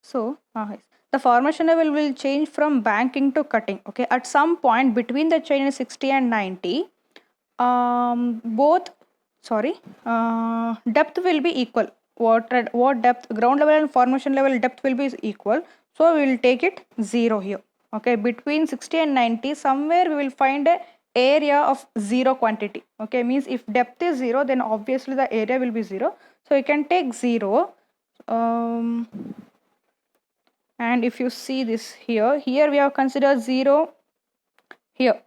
So the formation level will change from banking to cutting. Okay, at some point between the chain 60 and 90, depth will be equal. What depth, ground level and formation level depth will be equal. So we will take it 0 here. Okay, between 60 and 90, somewhere we will find a area of 0 quantity. Okay, means if depth is 0, then obviously the area will be 0. So you can take 0. And if you see this here we have considered 0 here.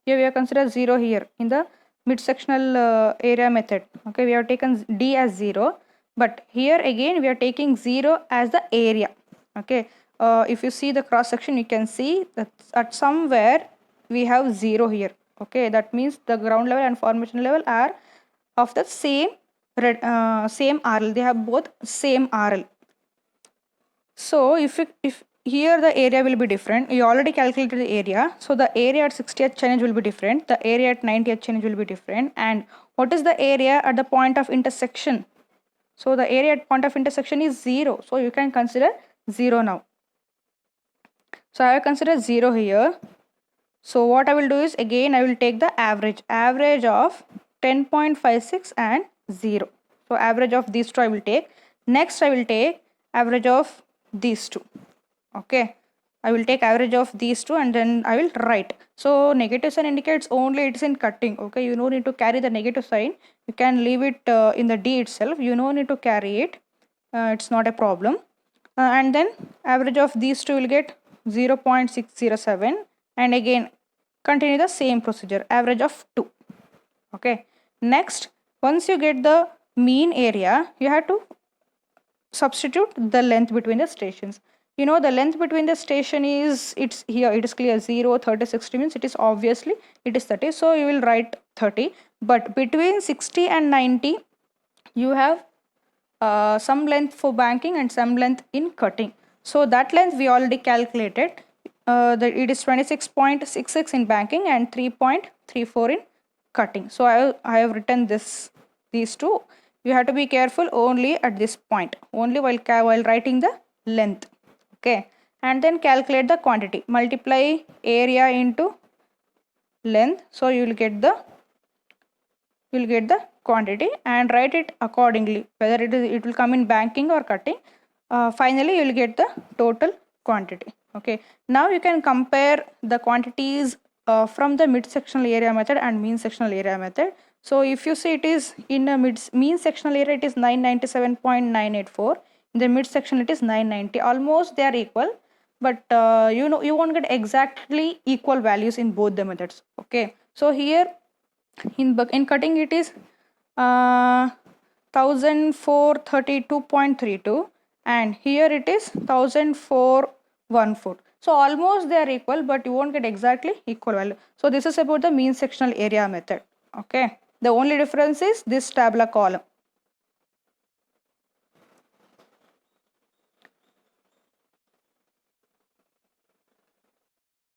Here we have considered 0 here in the mid-sectional area method. Okay, we have taken D as 0, but here again we are taking 0 as the area. Okay, if you see the cross section, you can see that at somewhere we have 0 here. Okay, that means the ground level and formation level are of the same RL. They have both same RL. So if here the area will be different, you already calculated the area, so the area at 60th change will be different, the area at 90th change will be different. And what is the area at the point of intersection? So the area at point of intersection is 0, so you can consider 0 now. So I have considered 0 here. So what I will do is, again I will take the average of 10.56 and 0. So average of these two I will take. Next I will take average of these two. Okay, I will take average of these two and then I will write. So negative sign indicates only it is in cutting. Okay, you no need to carry the negative sign. You can leave it in the D itself. You no need to carry it. It's not a problem. And then average of these two will get 0.607, and again continue the same procedure, average of 2. Okay, next once you get the mean area, you have to substitute the length between the stations. You know the length between the station is, it's here, it is clear, 0, 30, 60 means it is obviously it is 30, so you will write 30. But between 60 and 90 you have some length for banking and some length in cutting. So that length we already calculated. It is 26.66 in banking and 3.34 in cutting. So I have written these two. You have to be careful only at this point, only while writing the length. Okay, and then calculate the quantity. Multiply area into length, so you will get the quantity and write it accordingly, whether it will come in banking or cutting. Finally you will get the total quantity. Okay, now you can compare the quantities from the mid sectional area method and mean sectional area method. So if you see, it is in a mean sectional area it is 997.984, in the mid section it is 990. Almost they are equal, but you won't get exactly equal values in both the methods. Okay, so here in cutting it is 1432.32, and here it is 1414. So almost they are equal, but you won't get exactly equal value. So this is about the mean sectional area method. Okay, the only difference is this tabular column.